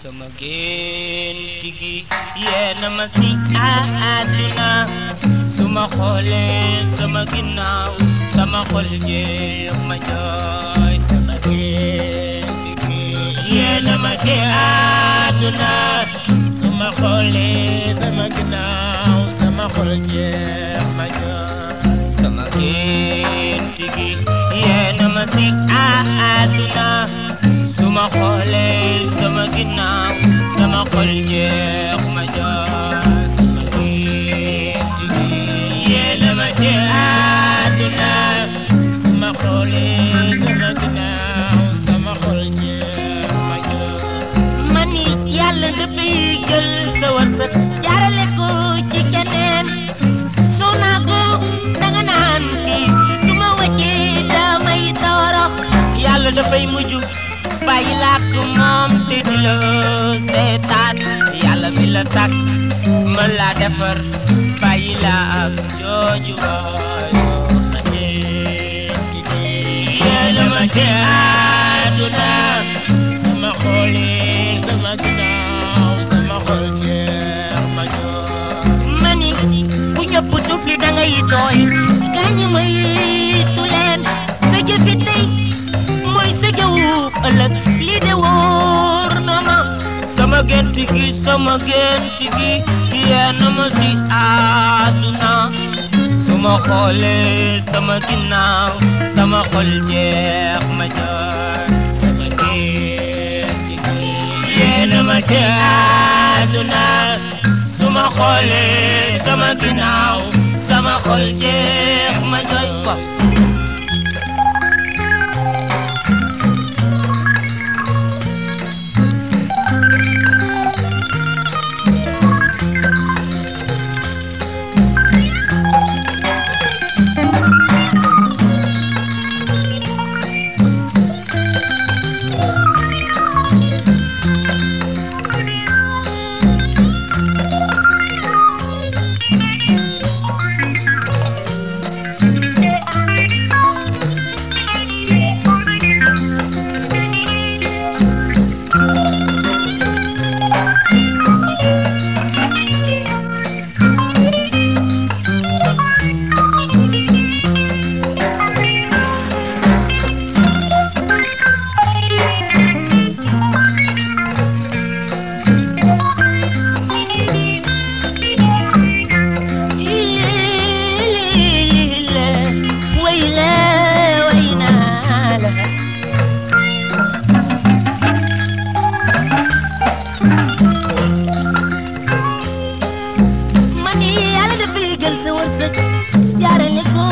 sama gént gi yéena ma si àdduna suma xoolee sama ginnaaw sama xol jeex ma jooy sama gént gi yéena ma si àdduna suma xoolee sama ginnaaw sama xol jeex ma jooy sama gént gi yéena ma si àdduna suma xoolee sama ginnaaw sama xol jeex ma jooy sama gént gi yéena ma si àdduna suma xoolee sama ginnaaw sama xol jeex ma jooy man it yàlla dafay jël sa wërsëg jaarale ko ci keneen soo naa ko danga naan kii su ma wàccee damay torox yàlla dafay mujj bàyyi làkk moom te di la seetaan yàlla mi la sàkk mën laa defar bàyyi làkk jooju waayoo ma gént gi yéena ma ci àdduna sama xoolee sama ginnaaw sama xol jeex ma jooy mani bu ñëpp tufli dangay tooy gaañi may tuleen sa jëfi tey mooy sa jëwu ëllëg lii de wóor na ma sama gént gi yéena ma si àdduna suma xoolee sama ginnaaw sama xol jeex ma jooy sama gént gi yéena ma si àdduna suma xoolee sama ginnaaw sama xol jeex ma jooy ko jaarale ko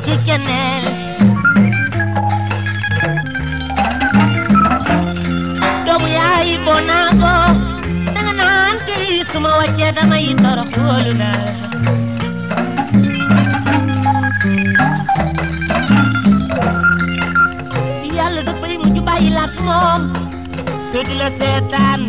ci keneen doomu yaay boo naa ko danga naan kii su ma wàccee damay torox wóolu naa yàlla dafay mujj bàyyi la ak moom te di la seetaan